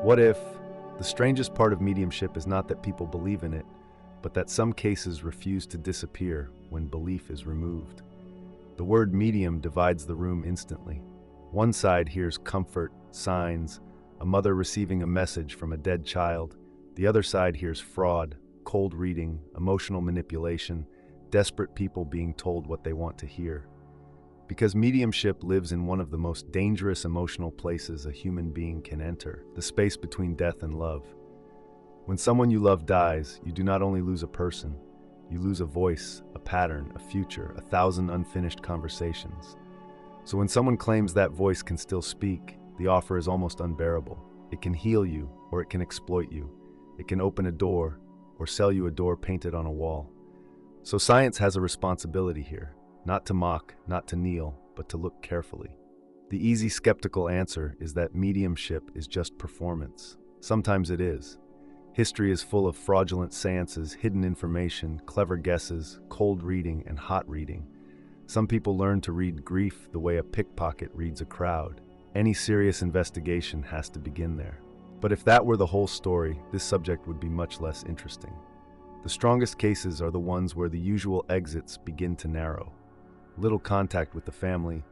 What if the strangest part of mediumship is not that people believe in it, but that some cases refuse to disappear when belief is removed? The word medium divides the room instantly. One side hears comfort, signs, a mother receiving a message from a dead child. The other side hears fraud, cold reading, emotional manipulation, desperate people being told what they want to hear. Because mediumship lives in one of the most dangerous emotional places a human being can enter, the space between death and love. When someone you love dies, you do not only lose a person, you lose a voice, a pattern, a future, 1,000 unfinished conversations. So when someone claims that voice can still speak, the offer is almost unbearable. It can heal you, or it can exploit you. It can open a door, or sell you a door painted on a wall. So science has a responsibility here. Not to mock, not to kneel, but to look carefully. The easy skeptical answer is that mediumship is just performance. Sometimes it is. History is full of fraudulent seances, hidden information, clever guesses, cold reading, and hot reading. Some people learn to read grief the way a pickpocket reads a crowd. Any serious investigation has to begin there. But if that were the whole story, this subject would be much less interesting. The strongest cases are the ones where the usual exits begin to narrow. Little contact with the family,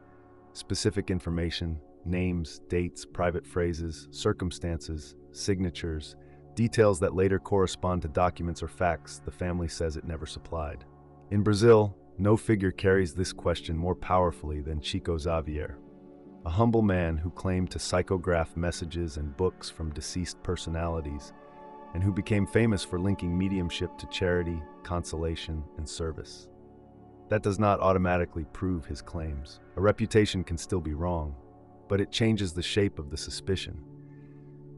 specific information, names, dates, private phrases, circumstances, signatures, details that later correspond to documents or facts the family says it never supplied. In Brazil, no figure carries this question more powerfully than Chico Xavier, a humble man who claimed to psychograph messages and books from deceased personalities, and who became famous for linking mediumship to charity, consolation, and service. That does not automatically prove his claims. A reputation can still be wrong, but it changes the shape of the suspicion.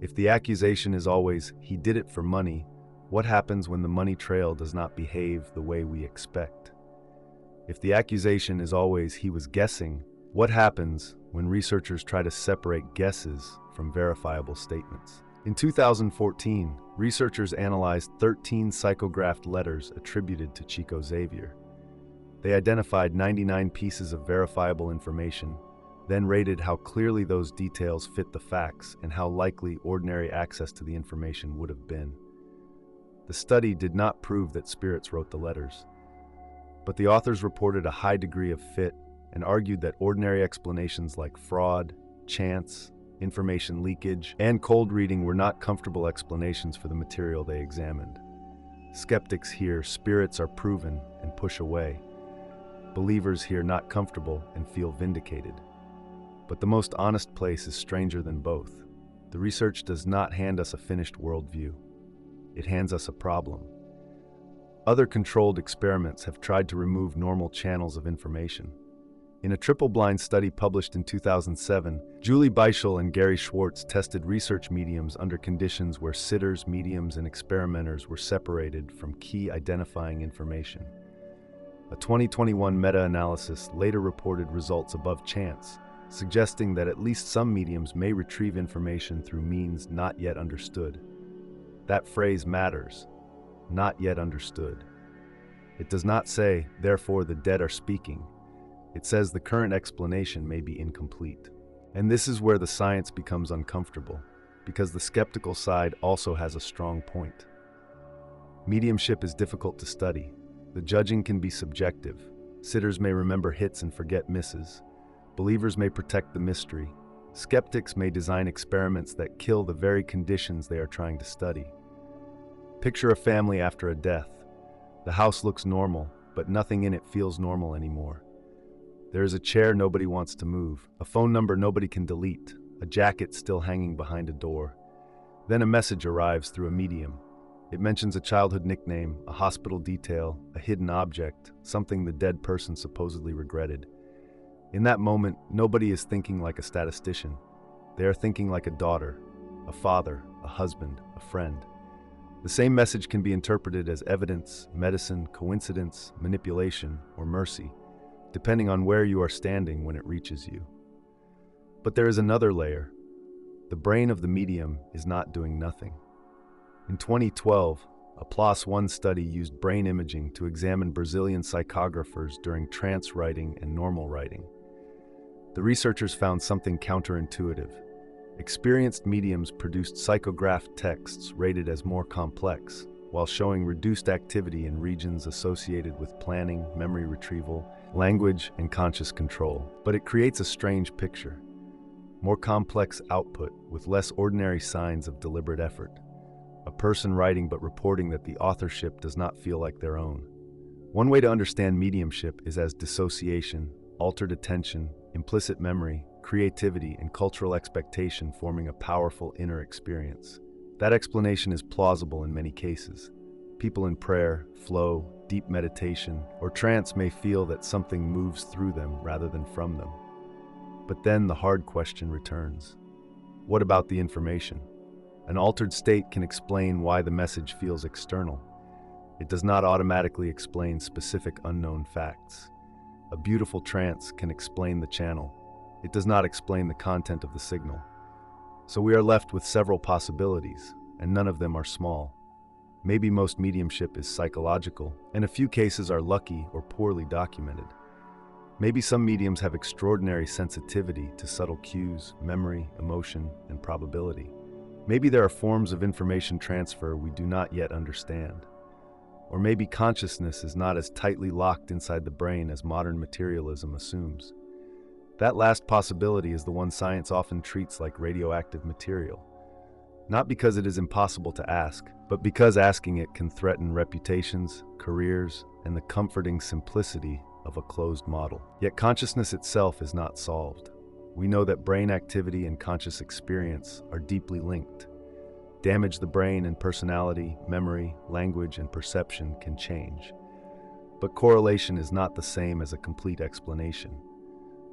If the accusation is always, "he did it for money," what happens when the money trail does not behave the way we expect? If the accusation is always, "he was guessing," what happens when researchers try to separate guesses from verifiable statements? In 2014, researchers analyzed 13 psychographed letters attributed to Chico Xavier. They identified 99 pieces of verifiable information, then rated how clearly those details fit the facts and how likely ordinary access to the information would have been. The study did not prove that spirits wrote the letters, but the authors reported a high degree of fit and argued that ordinary explanations like fraud, chance, information leakage, and cold reading were not comfortable explanations for the material they examined. Skeptics hear spirits are proven and push away. Believers hear not comfortable and feel vindicated. But the most honest place is stranger than both. The research does not hand us a finished worldview. It hands us a problem. Other controlled experiments have tried to remove normal channels of information. In a triple-blind study published in 2007, Julie Beischel and Gary Schwartz tested research mediums under conditions where sitters, mediums, and experimenters were separated from key identifying information. A 2021 meta-analysis later reported results above chance, suggesting that at least some mediums may retrieve information through means not yet understood. That phrase matters, not yet understood. It does not say, therefore the dead are speaking. It says the current explanation may be incomplete. And this is where the science becomes uncomfortable, because the skeptical side also has a strong point. Mediumship is difficult to study. The judging can be subjective. Sitters may remember hits and forget misses. Believers may protect the mystery. Skeptics may design experiments that kill the very conditions they are trying to study. Picture a family after a death. The house looks normal, but nothing in it feels normal anymore. There is a chair nobody wants to move, a phone number nobody can delete, a jacket still hanging behind a door. Then a message arrives through a medium. It mentions a childhood nickname, a hospital detail, a hidden object, something the dead person supposedly regretted. In that moment, nobody is thinking like a statistician. They are thinking like a daughter, a father, a husband, a friend. The same message can be interpreted as evidence, medicine, coincidence, manipulation, or mercy, depending on where you are standing when it reaches you. But there is another layer. The brain of the medium is not doing nothing. In 2012, a PLOS-1 study used brain imaging to examine Brazilian psychographers during trance writing and normal writing. The researchers found something counterintuitive. Experienced mediums produced psychograph texts rated as more complex, while showing reduced activity in regions associated with planning, memory retrieval, language, and conscious control. But it creates a strange picture. More complex output with less ordinary signs of deliberate effort. A person writing but reporting that the authorship does not feel like their own. One way to understand mediumship is as dissociation, altered attention, implicit memory, creativity, and cultural expectation forming a powerful inner experience. That explanation is plausible in many cases. People in prayer, flow, deep meditation, or trance may feel that something moves through them rather than from them. But then the hard question returns. What about the information? An altered state can explain why the message feels external. It does not automatically explain specific unknown facts. A beautiful trance can explain the channel. It does not explain the content of the signal. So we are left with several possibilities, and none of them are small. Maybe most mediumship is psychological, and a few cases are lucky or poorly documented. Maybe some mediums have extraordinary sensitivity to subtle cues, memory, emotion, and probability. Maybe there are forms of information transfer we do not yet understand. Or maybe consciousness is not as tightly locked inside the brain as modern materialism assumes. That last possibility is the one science often treats like radioactive material. Not because it is impossible to ask, but because asking it can threaten reputations, careers, and the comforting simplicity of a closed model. Yet consciousness itself is not solved. We know that brain activity and conscious experience are deeply linked. Damage the brain and personality, memory, language, and perception can change. But correlation is not the same as a complete explanation.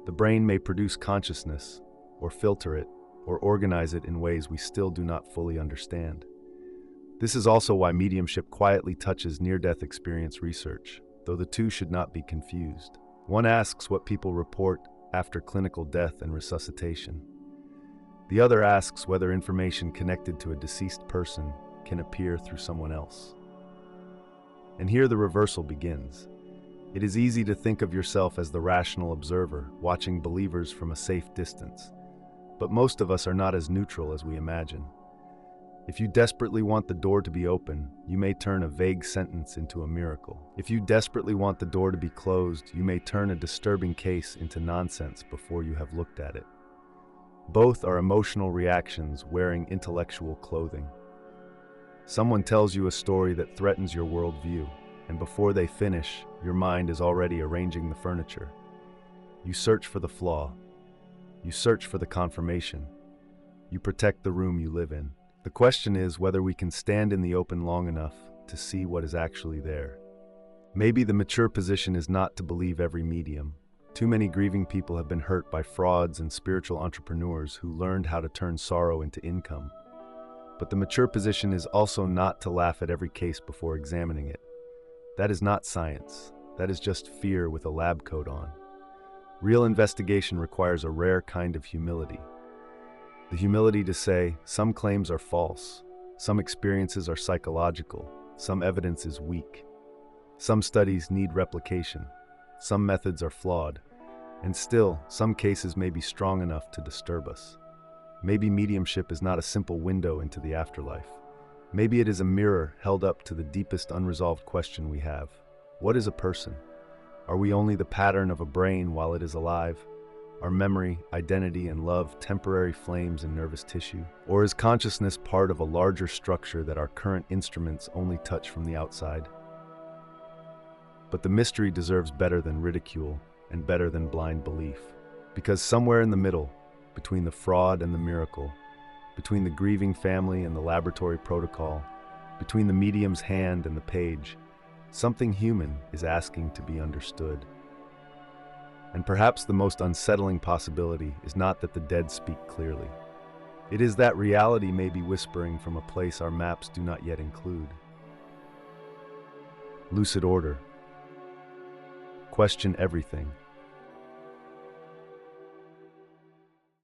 The brain may produce consciousness, or filter it, or organize it in ways we still do not fully understand. This is also why mediumship quietly touches near-death experience research, though the two should not be confused. One asks what people report after clinical death and resuscitation. The other asks whether information connected to a deceased person can appear through someone else. And here the reversal begins. It is easy to think of yourself as the rational observer, watching believers from a safe distance. But most of us are not as neutral as we imagine. If you desperately want the door to be open, you may turn a vague sentence into a miracle. If you desperately want the door to be closed, you may turn a disturbing case into nonsense before you have looked at it. Both are emotional reactions wearing intellectual clothing. Someone tells you a story that threatens your worldview, and before they finish, your mind is already arranging the furniture. You search for the flaw. You search for the confirmation. You protect the room you live in. The question is whether we can stand in the open long enough to see what is actually there. Maybe the mature position is not to believe every medium. Too many grieving people have been hurt by frauds and spiritual entrepreneurs who learned how to turn sorrow into income. But the mature position is also not to laugh at every case before examining it. That is not science. That is just fear with a lab coat on. Real investigation requires a rare kind of humility. The humility to say, some claims are false, some experiences are psychological, some evidence is weak, some studies need replication, some methods are flawed, and still, some cases may be strong enough to disturb us. Maybe mediumship is not a simple window into the afterlife. Maybe it is a mirror held up to the deepest unresolved question we have. What is a person? Are we only the pattern of a brain while it is alive? Are memory, identity, and love temporary flames in nervous tissue? Or is consciousness part of a larger structure that our current instruments only touch from the outside? But the mystery deserves better than ridicule and better than blind belief. Because somewhere in the middle, between the fraud and the miracle, between the grieving family and the laboratory protocol, between the medium's hand and the page, something human is asking to be understood. And perhaps the most unsettling possibility is not that the dead speak clearly. It is that reality may be whispering from a place our maps do not yet include. Lucid order. Question everything.